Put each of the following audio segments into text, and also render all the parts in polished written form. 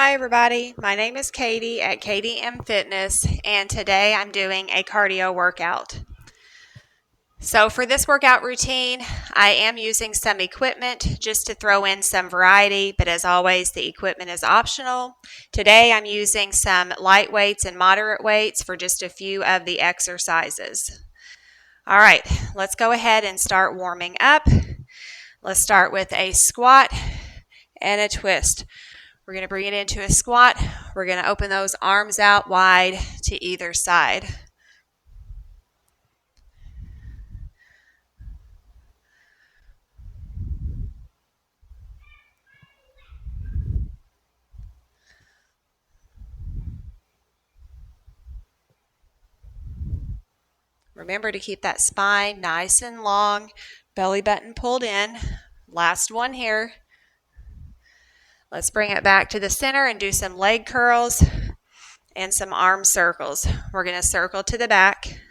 Hi everybody, my name is Katie at KatieMFitness, and today I'm doing a cardio workout. So for this workout routine, I am using some equipment just to throw in some variety, but as always, the equipment is optional. Today I'm using some light weights and moderate weights for just a few of the exercises. All right, let's go ahead and start warming up. Let's start with a squat and a twist. We're going to bring it into a squat. We're going to open those arms out wide to either side. Remember to keep that spine nice and long, belly button pulled in. Last one here. Let's bring it back to the center and do some leg curls and some arm circles. We're going to circle to the back.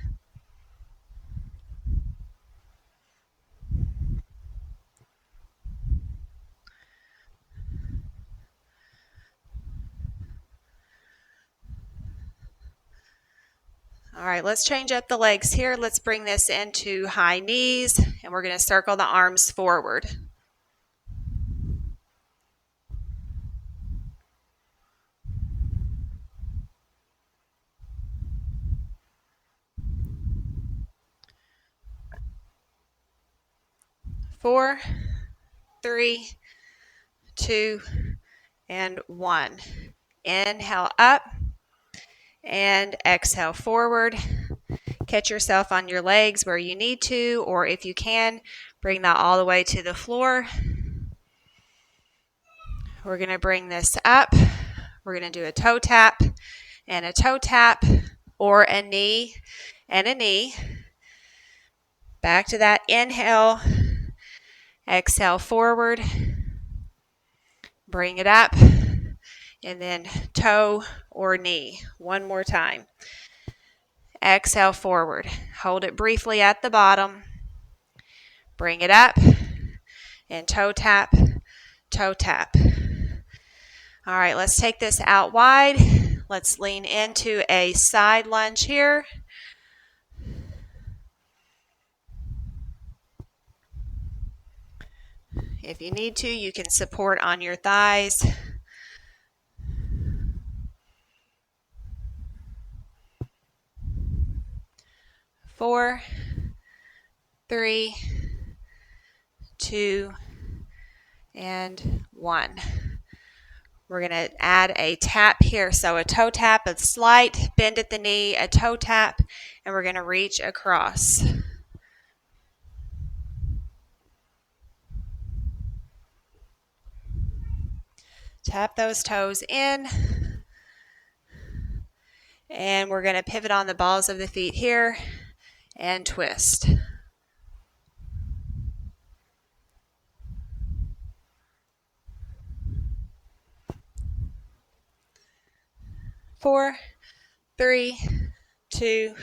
All right, let's change up the legs here. Let's bring this into high knees, and we're going to circle the arms forward. Four, three, 2, and 1. Inhale up and exhale forward. Catch yourself on your legs where you need to, or if you can, bring that all the way to the floor. We're going to bring this up. We're going to do a toe tap and a toe tap, or a knee and a knee. Back to that inhale, exhale forward, bring it up, and then toe or knee. One more time. Exhale forward. Hold it briefly at the bottom. Bring it up and toe tap, toe tap. All right, let's take this out wide. Let's lean into a side lunge here. If you need to, you can support on your thighs. 4, 3, 2, and 1. We're going to add a tap here. So a toe tap, a slight bend at the knee, a toe tap, and we're going to reach across. Tap those toes in. And we're going to pivot on the balls of the feet here and twist. Four, 3, 2,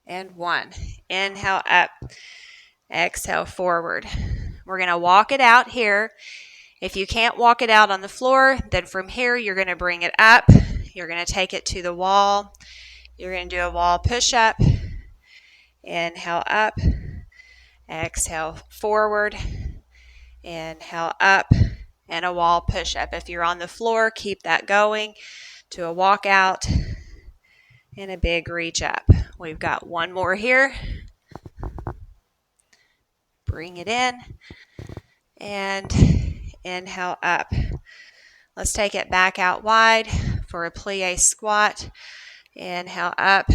and 1. Inhale up. Exhale forward. We're going to walk it out here. If you can't walk it out on the floor, then from here you're going to bring it up. You're going to take it to the wall. You're going to do a wall push-up. Inhale up. Exhale forward. Inhale up. And a wall push-up. If you're on the floor, keep that going to a walkout and a big reach up. We've got one more here. Bring it in and inhale up. Let's take it back out wide for a plie squat. Inhale up,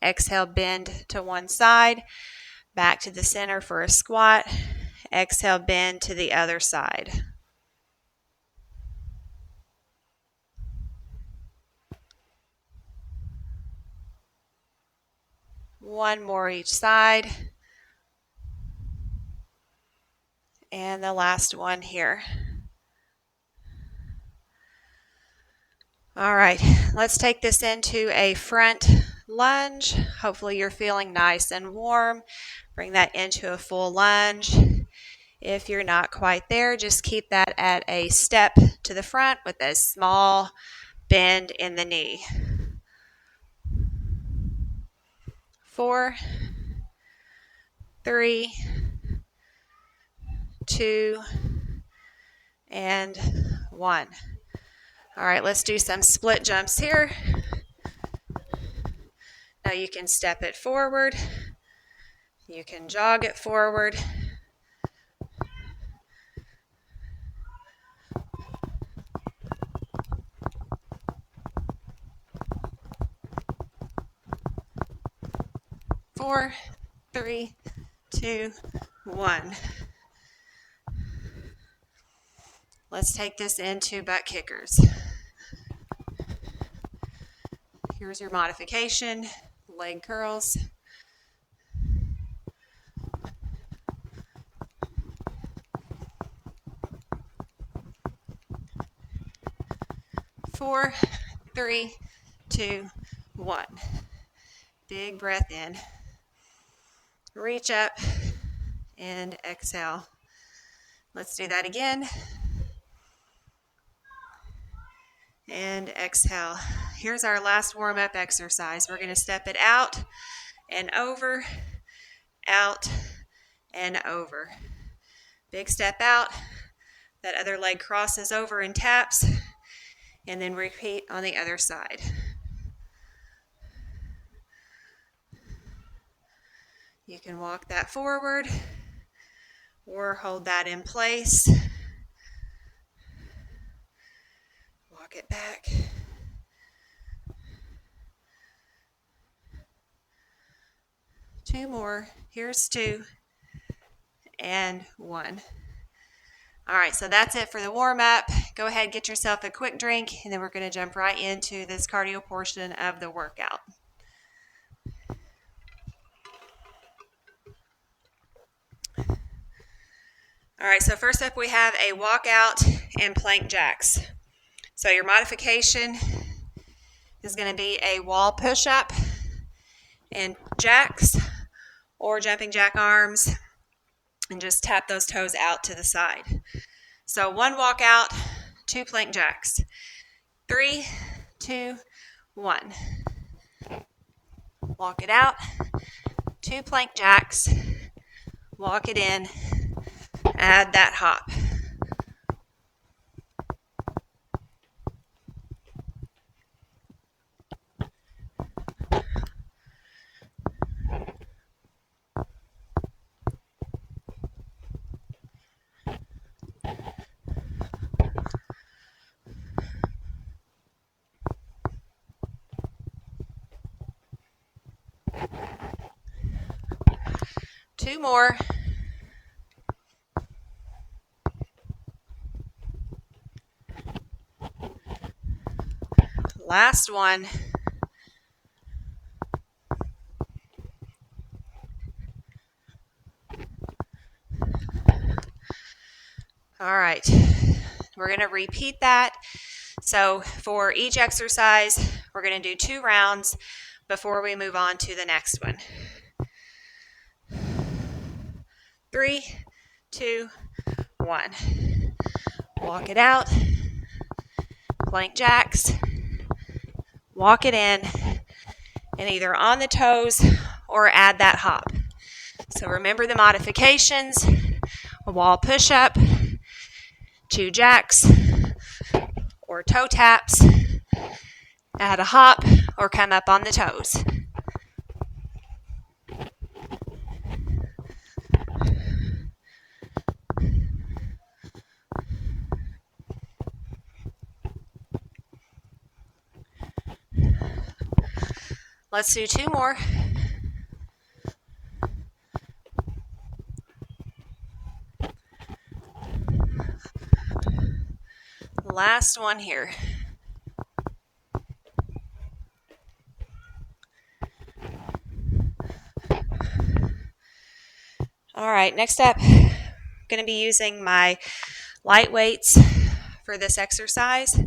exhale, bend to one side, back to the center for a squat. Exhale, bend to the other side. One more each side. And the last one here. All right, let's take this into a front lunge. Hopefully you're feeling nice and warm. Bring that into a full lunge. If you're not quite there, just keep that at a step to the front with a small bend in the knee. 4, 3, 2, and 1. All right, let's do some split jumps here. Now you can step it forward. You can jog it forward. Four, 3, 2, 1. Let's take this into butt kickers. Here's your modification, leg curls. 4, 3, 2, 1. Big breath in. Reach up and exhale. Let's do that again. And exhale. Here's our last warm-up exercise. We're going to step it out and over, out and over. Big step out. That other leg crosses over and taps. And then repeat on the other side. You can walk that forward or hold that in place. Walk it back. Two more. Here's 2 and 1. All right, so that's it for the warm-up. Go ahead, get yourself a quick drink, and then we're going to jump right into this cardio portion of the workout. All right, so first up we have a walkout and plank jacks. So your modification is going to be a wall push-up and jacks or jumping jack arms, and just tap those toes out to the side. So 1 walkout, 2 plank jacks. 3, 2, 1. Walk it out, 2 plank jacks, walk it in, add that hop. Two more. Last one. All right, we're going to repeat that. So for each exercise, we're going to do 2 rounds before we move on to the next one. 3, 2, 1. Walk it out, plank jacks, walk it in, and either on the toes or add that hop. So remember the modifications: a wall push-up, 2 jacks or toe taps, add a hop or come up on the toes. Let's do 2 more. Last one here. All right, next up, I'm going to be using my light weights for this exercise.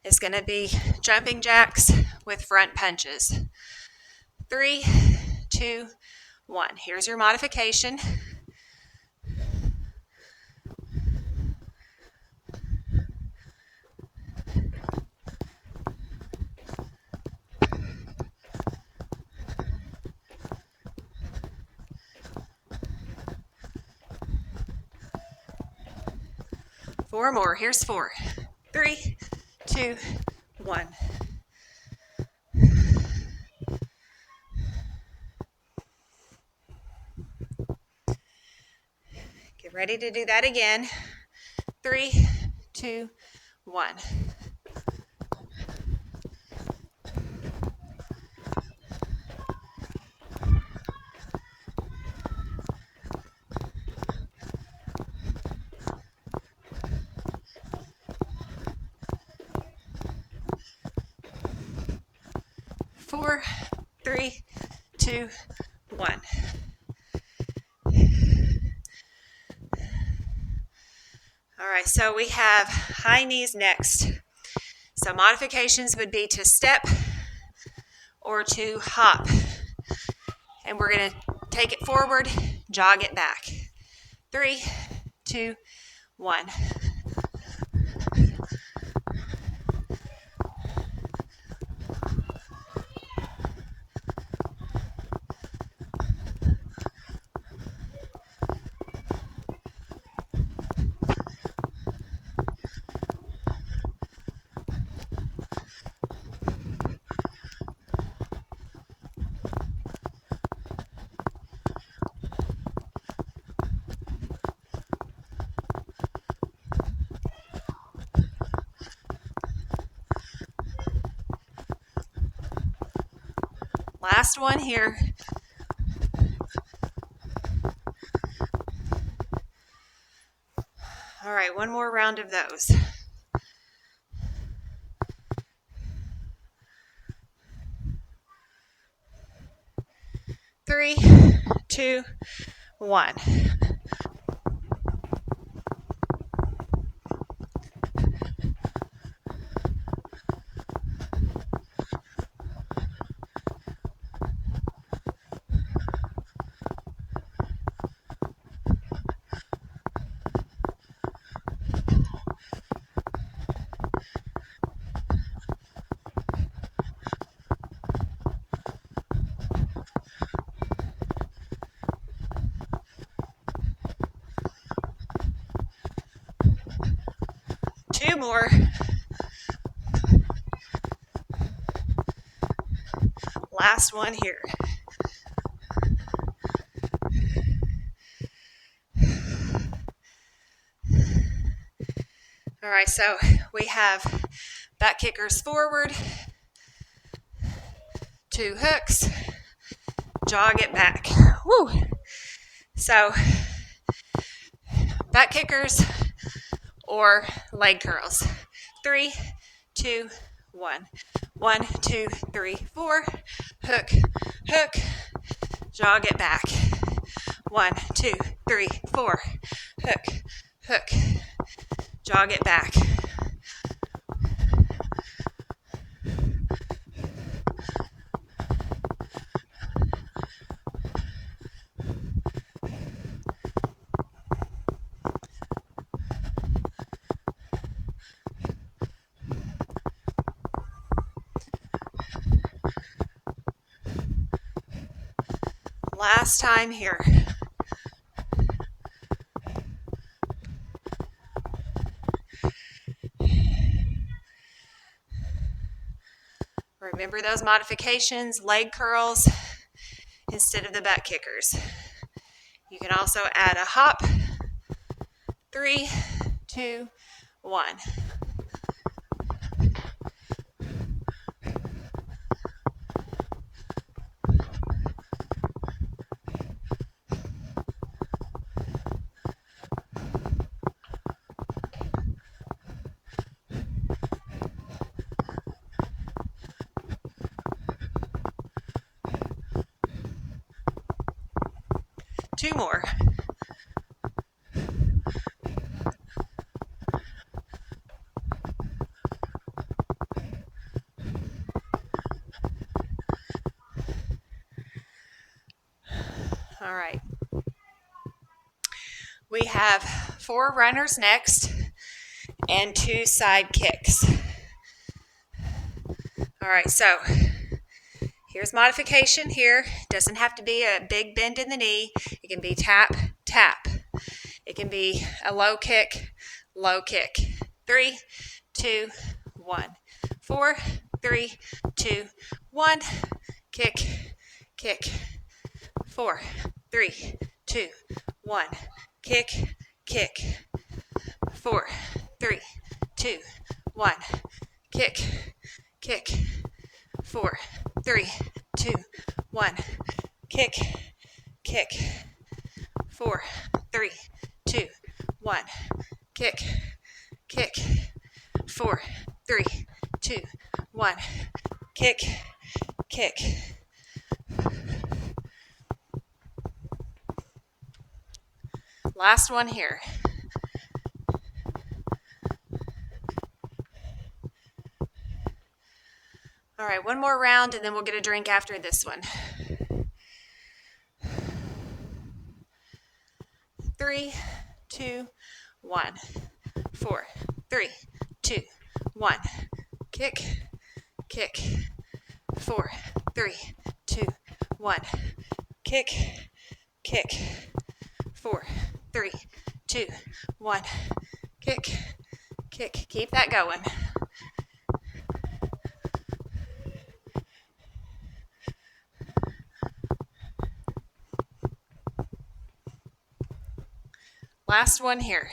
It's going to be jumping jacks with front punches. 3, 2, 1. Here's your modification. 4 more. Here's 4. 3, 2, 1. Get ready to do that again. 3, 2, 1. Four, 3, 2, 1. All right, so we have high knees next. So modifications would be to step or to hop. And we're going to take it forward, jog it back. 3, 2, 1. Last one here. All right, one more round of those. Three, 2, 1. Two more. Last one here. All right, so we have back kickers forward, 2 hooks, jog it back. Woo! So back kickers or leg curls. 3, 2, 1. 1, 2, 3, 4. Hook, hook, jog it back. 1, 2, 3, 4. Hook, hook, jog it back. Last time here. Remember those modifications, leg curls instead of the back kickers. You can also add a hop. 3, 2, 1. Two more. All right. We have 4 runners next and 2 side kicks. All right, so here's modification here. Doesn't have to be a big bend in the knee. It can be tap, tap. It can be a low kick, low kick. 3, 2, 1. 4, 3, 2, 1. Kick, kick. 4, 3, 2, 1. Kick, kick. 4, 3, 2, 1. Kick, kick. 4, 3, 2, 1. Kick, kick. 4, 3, 2, 1. Kick, kick. 4, 3, 2, 1. Kick, kick. Last one here. All right, one more round and then we'll get a drink after this one. 3, 2, 1. 4, 3, 2, 1. Kick, kick. 4, 3, 2, 1. Kick, kick. 4, 3, 2, 1. Kick, kick. Keep that going. Last one here.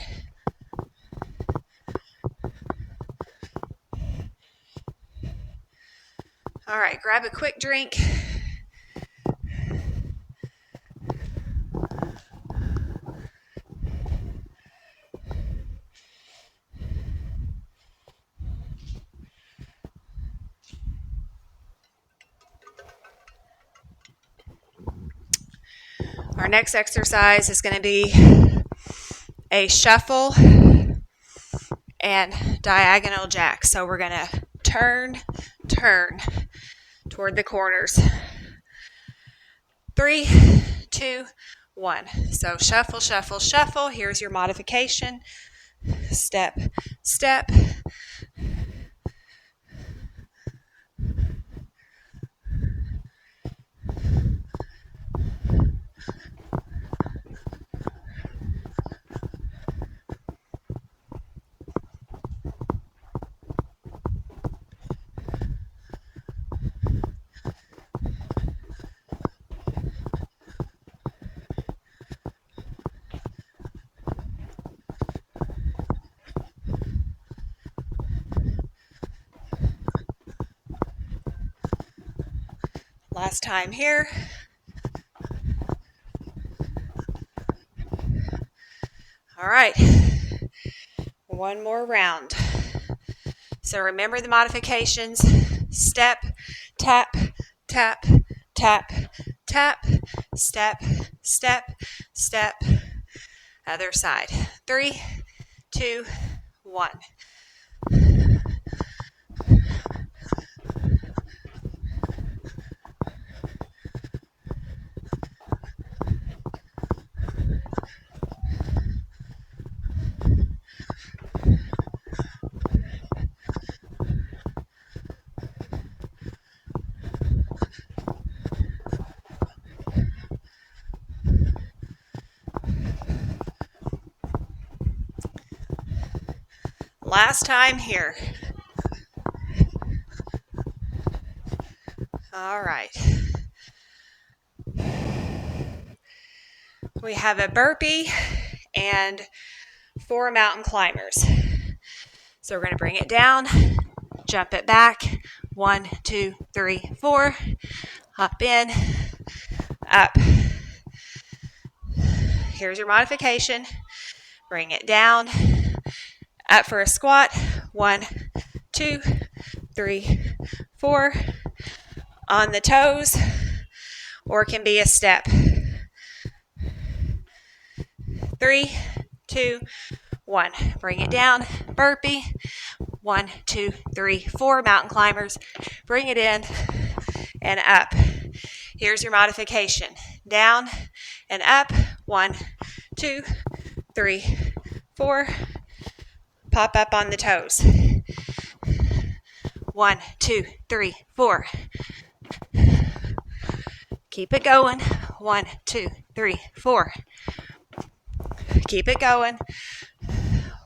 All right, grab a quick drink. Our next exercise is going to be a shuffle and diagonal jack. So we're going to turn toward the corners. 3, 2, 1. So shuffle, shuffle, shuffle. Here's your modification. Step, step. Last time here. All right, one more round. So remember the modifications. Step, tap, tap, tap, tap, step, step, step. Other side. 3, 2, 1. Last time here. All right. We have a burpee and 4 mountain climbers. So we're going to bring it down, jump it back. 1, 2, 3, 4. Hop in, up. Here's your modification. Bring it down, up for a squat. 1, 2, 3, 4. On the toes, or it can be a step. 3, 2, 1. Bring it down, burpee. 1, 2, 3, 4. Mountain climbers. Bring it in and up. Here's your modification. Down and up. 1, 2, 3, 4. Pop up on the toes. 1, 2, 3, 4. Keep it going. 1, 2, 3, 4. Keep it going.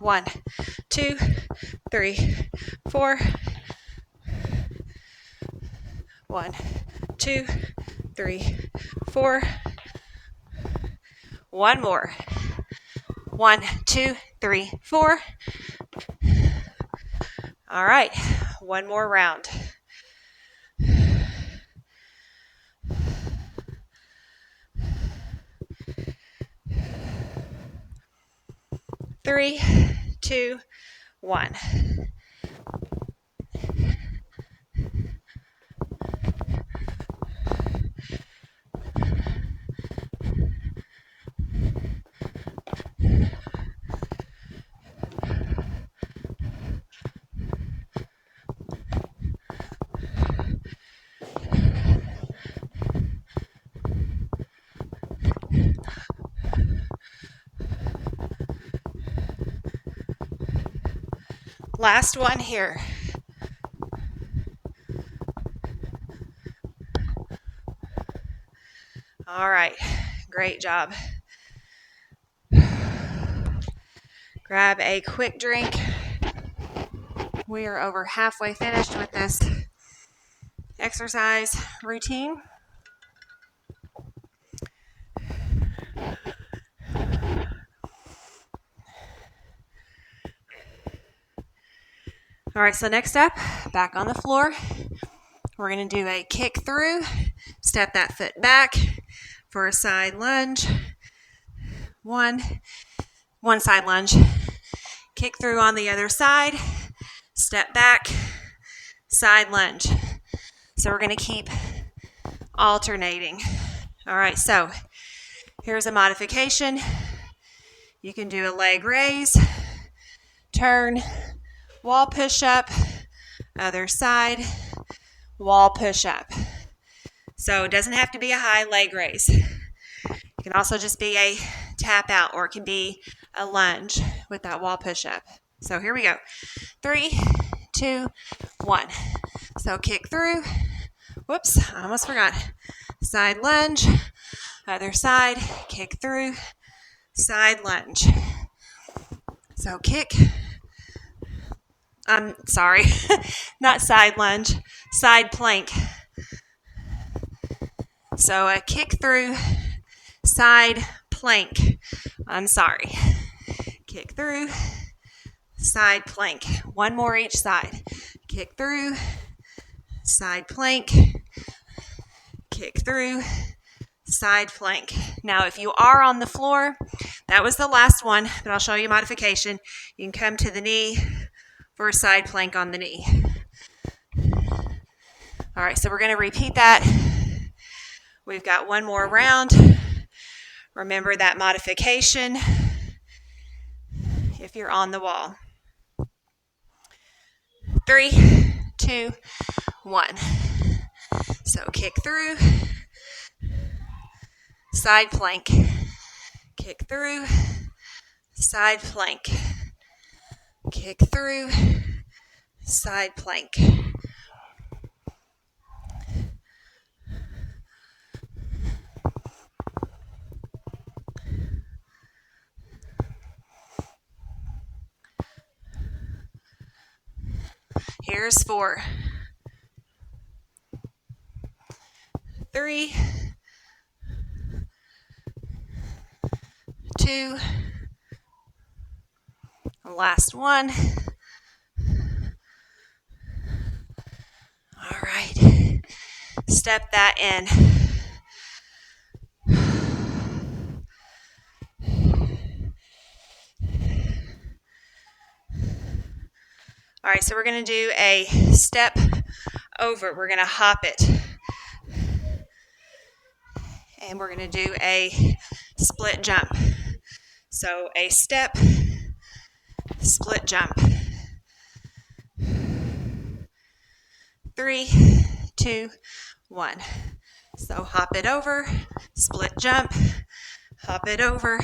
1, 2, 3, 4. 1, 2, 3, 4. One more. 1, 2, 3, 4. All right, one more round. Three, 2, 1. Last one here. All right, great job. Grab a quick drink. We are over halfway finished with this exercise routine. All right, so next up, back on the floor. We're going to do a kick through, step that foot back for a side lunge. One side lunge. Kick through on the other side, step back, side lunge. So we're going to keep alternating. All right, so here's a modification. You can do a leg raise, turn, wall push-up, other side, wall push-up. So it doesn't have to be a high leg raise. It can also just be a tap out, or it can be a lunge with that wall push-up. So here we go. 3, 2, 1. So kick through. Whoops, I almost forgot. Side lunge, other side, kick through, side lunge. So kick. I'm sorry, not side lunge, side plank. So a kick through, side plank. I'm sorry. Kick through, side plank. One more each side. Kick through, side plank. Kick through, side plank. Now, if you are on the floor, that was the last one, but I'll show you a modification. You can come to the knee for a side plank on the knee. All right, so we're going to repeat that. We've got one more round. Remember that modification if you're on the wall. 3, 2, 1. So kick through, side plank. Kick through, side plank. Kick through, side plank. Here's 4. 3, 2, last one. All right, step that in. All right, so we're going to do a step over. We're going to hop it. And we're going to do a split jump. So a step, split jump. 3, 2, 1. So hop it over, split jump, hop it over,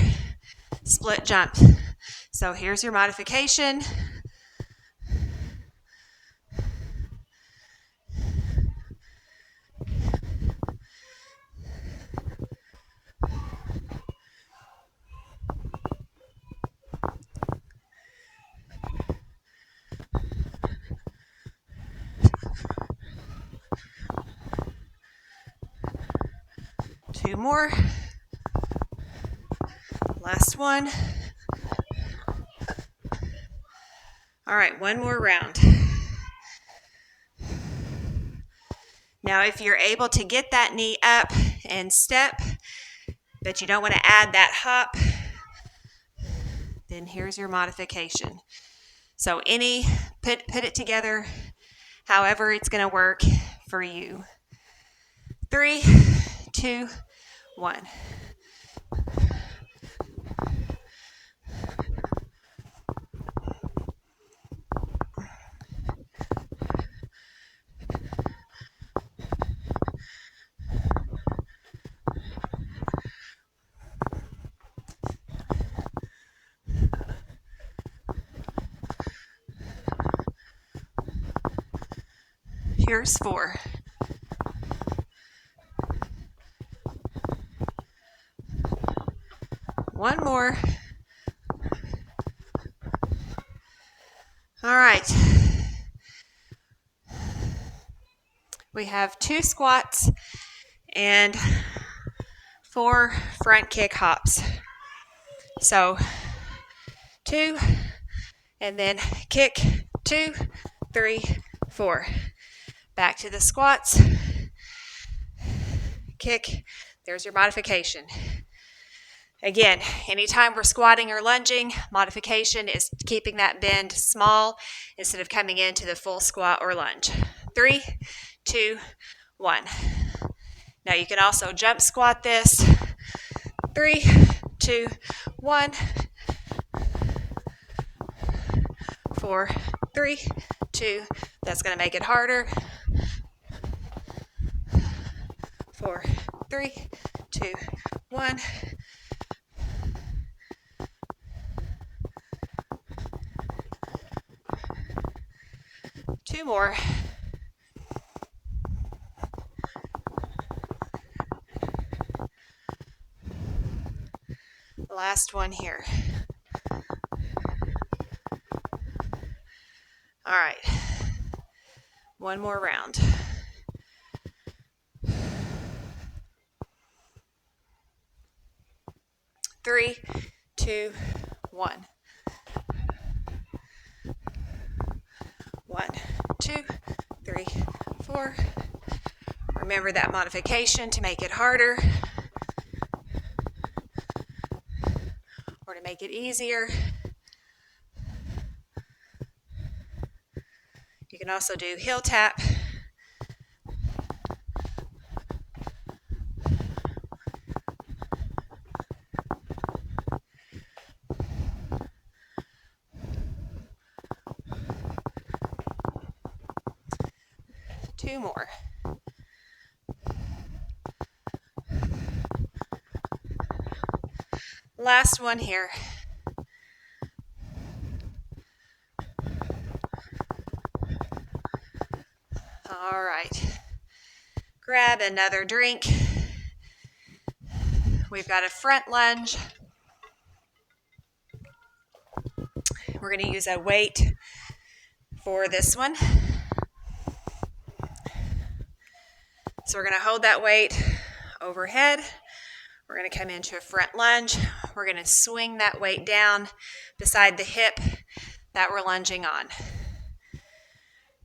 split jump. So here's your modification. 2 more. Last one. All right, 1 more round. Now, if you're able to get that knee up and step, but you don't want to add that hop, then here's your modification. So put it together however it's going to work for you. 3, 2, 1. Here's 4. One more. All right. We have 2 squats and 4 front kick hops. So 2, and then kick, 2, 3, 4. Back to the squats. Kick. There's your modification. Again, anytime we're squatting or lunging, modification is keeping that bend small instead of coming into the full squat or lunge. 3, 2, 1. Now you can also jump squat this. 3, 2, 1. 4, 3, 2. That's going to make it harder. 4, 3, 2, 1. 2 more. Last one here. All right. 1 more round. Three, 2, 1. 1, 2, 3, 4. Remember that modification to make it harder or to make it easier. You can also do heel tap. Two more. Last one here. All right. Grab another drink. We've got a front lunge. We're going to use a weight for this one. So we're going to hold that weight overhead. We're going to come into a front lunge. We're going to swing that weight down beside the hip that we're lunging on.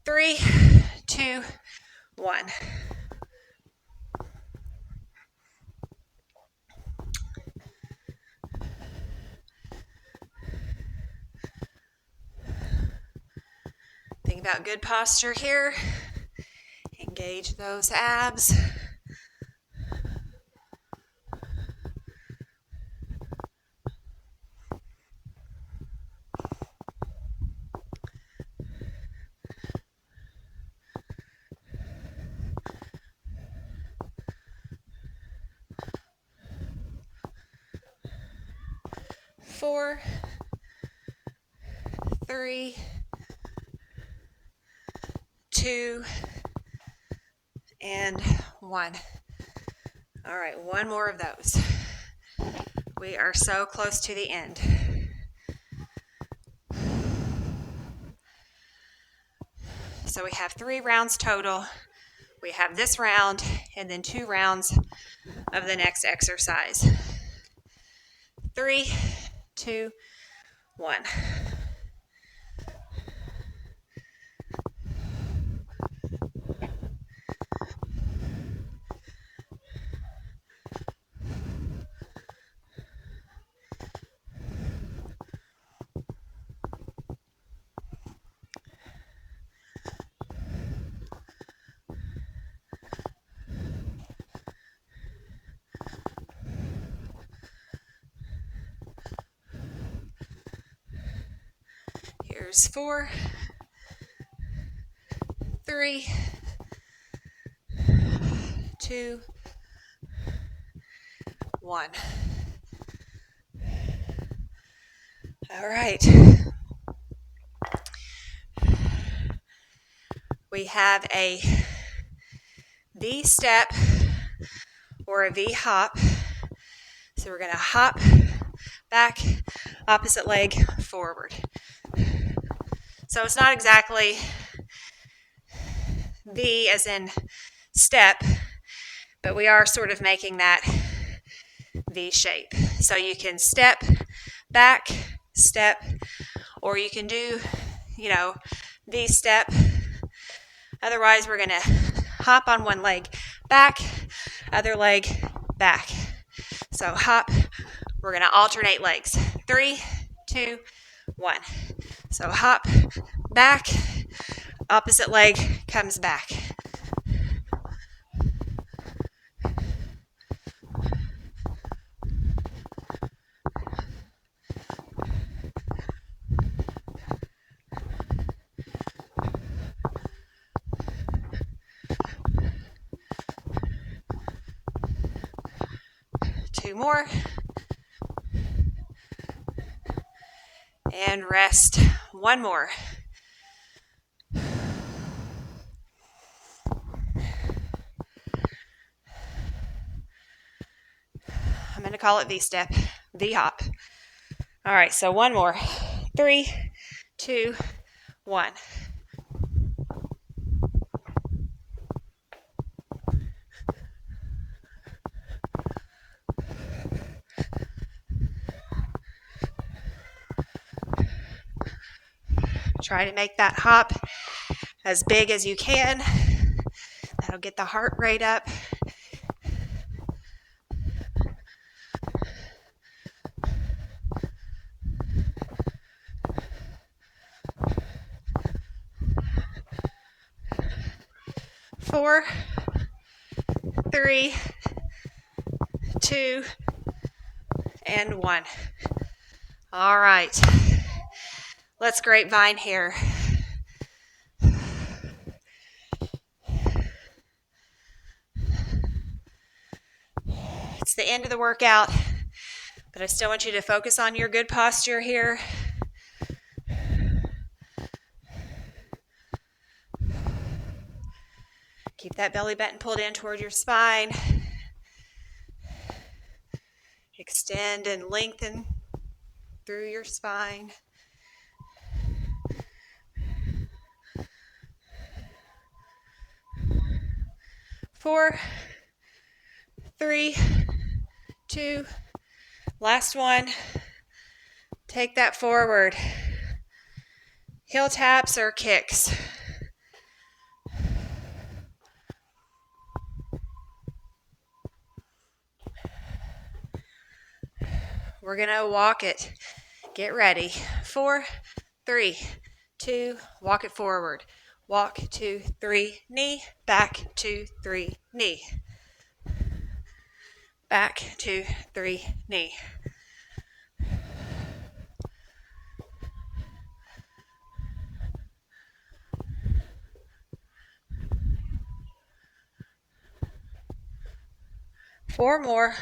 3, 2, 1. Think about good posture here. Engage those abs. Four, 3, 2, and 1. All right, one more of those. We are so close to the end. So we have 3 rounds total. We have this round and then 2 rounds of the next exercise. 3, 2, 1. Here's 4, 3, 2, 1. All right. We have a V step or a V hop. So we're going to hop back, opposite leg forward. So it's not exactly V as in step, but we are sort of making that V shape. So you can step back, step, or you can do, V step. Otherwise, we're going to hop on one leg back, other leg back. So hop, we're going to alternate legs. 3, 2, 1. So hop, back, opposite leg comes back. Two more. And rest. One more. I'm going to call it V-step, V-hop. All right, so one more. 3, 2, 1. Try to make that hop as big as you can. That'll get the heart rate up. Four, 3, 2, and 1. All right. Let's grapevine here. It's the end of the workout, but I still want you to focus on your good posture here. Keep that belly button pulled in toward your spine. Extend and lengthen through your spine. Four, 3, 2, last one. Take that forward. Heel taps or kicks. We're going to walk it. Get ready. 4, 3, 2, walk it forward. Walk, 2, 3, knee, back, 2, 3, knee. Back, 2, 3, knee. Four more.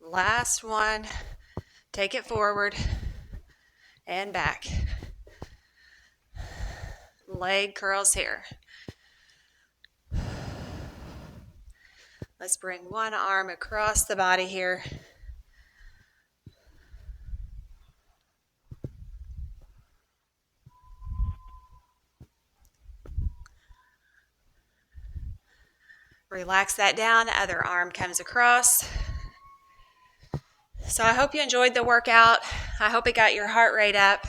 Last one. Take it forward and back. Leg curls here. Let's bring one arm across the body here. Relax that down. Other arm comes across. So I hope you enjoyed the workout. I hope it got your heart rate up.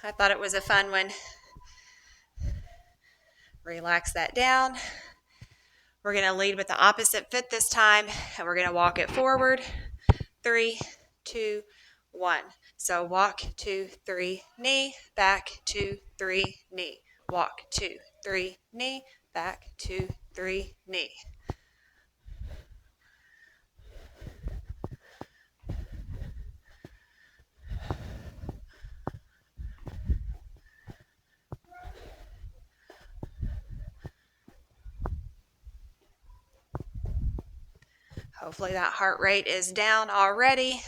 I thought it was a fun one. Relax that down. We're going to lead with the opposite foot this time, and we're going to walk it forward. 3, 2, 1. So walk, 2, 3, knee, back, 2, 3, knee. Walk, 2, 3, knee, back, 2, 3, knee. Hopefully that heart rate is down already.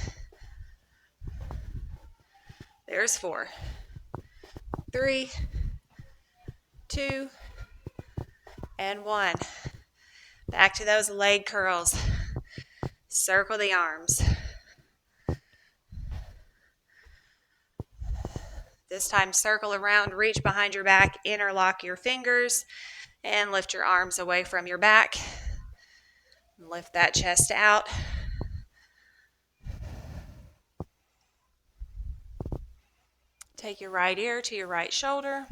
There's 4, 3, 2, and 1. Back to those leg curls. Circle the arms. This time circle around, reach behind your back, interlock your fingers, and lift your arms away from your back. Lift that chest out. Take your right ear to your right shoulder.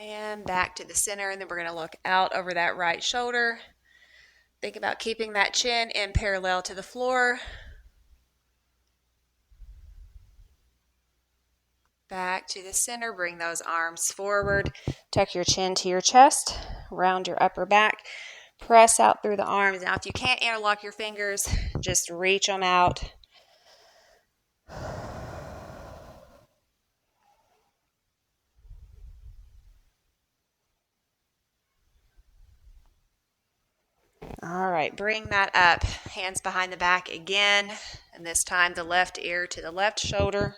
And back to the center, and then we're going to look out over that right shoulder. Think about keeping that chin in parallel to the floor. Back to the center, bring those arms forward. Tuck your chin to your chest, round your upper back. Press out through the arms. Now, if you can't interlock your fingers, just reach them out. All right, bring that up. Hands behind the back again, and this time the left ear to the left shoulder.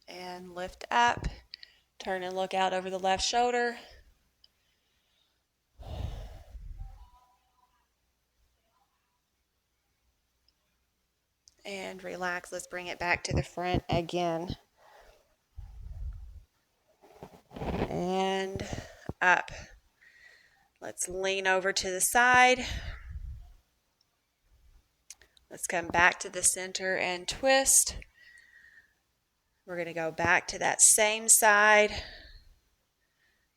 And lift up. Turn and look out over the left shoulder. And relax. Let's bring it back to the front again. And up. Let's lean over to the side. Let's come back to the center and twist. We're going to go back to that same side,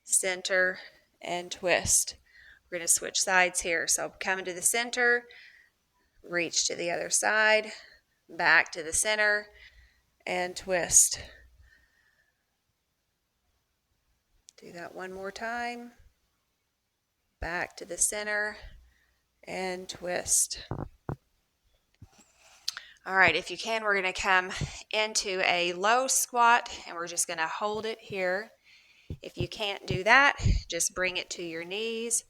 center, and twist. We're going to switch sides here. So come to the center, reach to the other side, back to the center, and twist. Do that one more time. Back to the center, and twist. All right, if you can, we're going to come into a low squat, and we're just going to hold it here. If you can't do that, just bring it to your knees,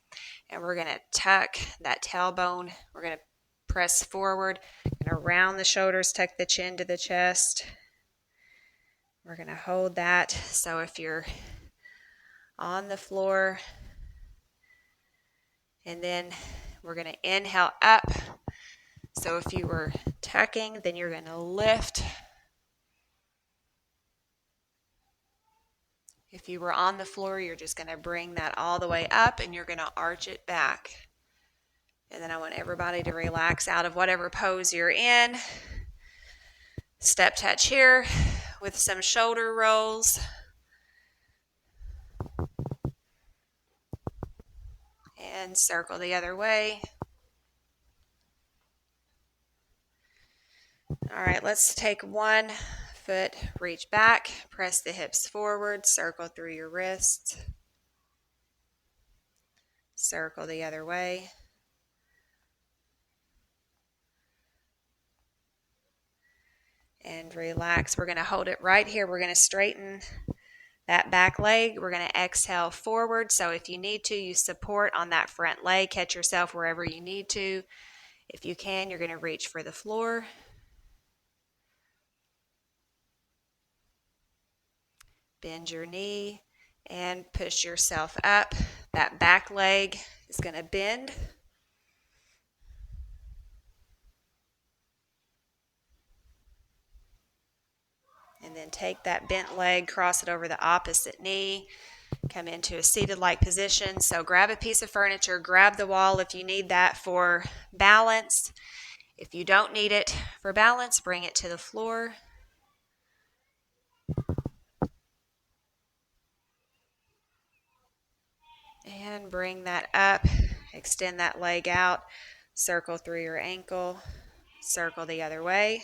and we're going to tuck that tailbone. We're going to press forward, going to round the shoulders, tuck the chin to the chest. We're going to hold that. So if you're on the floor, and then we're going to inhale up. So if you were tucking, then you're going to lift. If you were on the floor, you're just going to bring that all the way up, and you're going to arch it back. And then I want everybody to relax out of whatever pose you're in. Step touch here with some shoulder rolls. And circle the other way. All right, let's take one foot, reach back, press the hips forward, circle through your wrists. Circle the other way. And relax. We're going to hold it right here. We're going to straighten that back leg. We're going to exhale forward. So if you need to, you support on that front leg. Catch yourself wherever you need to. If you can, you're going to reach for the floor. Bend your knee and push yourself up. That back leg is going to bend. And then take that bent leg, cross it over the opposite knee, come into a seated-like position. So grab a piece of furniture, grab the wall if you need that for balance. If you don't need it for balance, bring it to the floor. And bring that up, extend that leg out, circle through your ankle, circle the other way.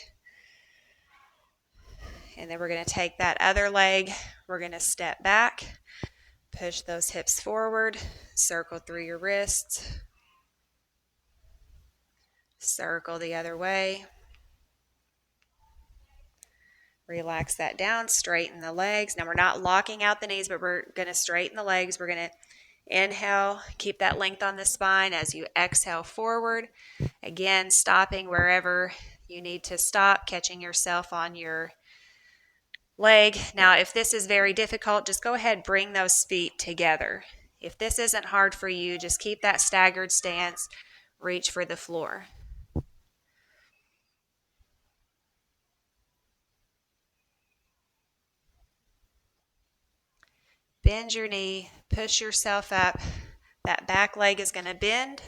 And then we're going to take that other leg, we're going to step back, push those hips forward, circle through your wrists, circle the other way. Relax that down, straighten the legs. Now we're not locking out the knees, but we're going to straighten the legs. We're going to inhale, keep that length on the spine as you exhale forward. Again, stopping wherever you need to stop, catching yourself on your leg. Now, if this is very difficult, just go ahead, bring those feet together. If this isn't hard for you, just keep that staggered stance, reach for the floor. Bend your knee, push yourself up. That back leg is going to bend.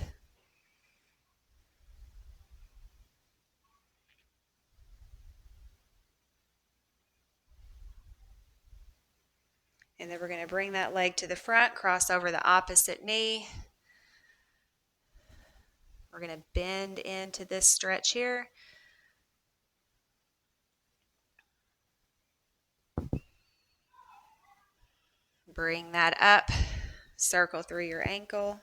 And then we're going to bring that leg to the front, cross over the opposite knee. We're going to bend into this stretch here. Bring that up, circle through your ankle,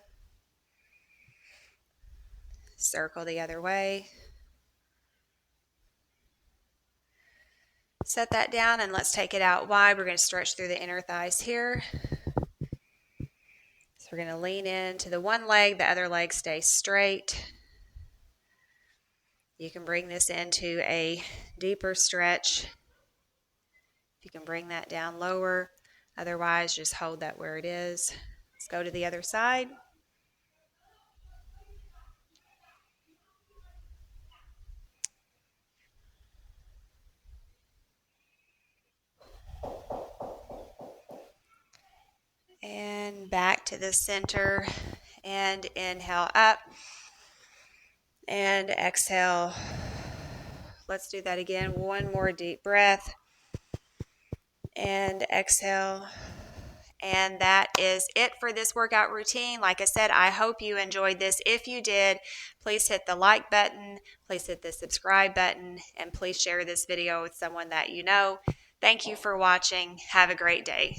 circle the other way. Set that down and let's take it out wide. We're going to stretch through the inner thighs here. So we're going to lean into the one leg, the other leg stays straight. You can bring this into a deeper stretch. You can bring that down lower. Otherwise, just hold that where it is. Let's go to the other side. And back to the center. And inhale up. And exhale. Let's do that again. One more deep breath. And exhale. And that is it for this workout routine. Like I said, I hope you enjoyed this. If you did, please hit the like button, please hit the subscribe button, and please share this video with someone that you know. Thank you for watching. Have a great day.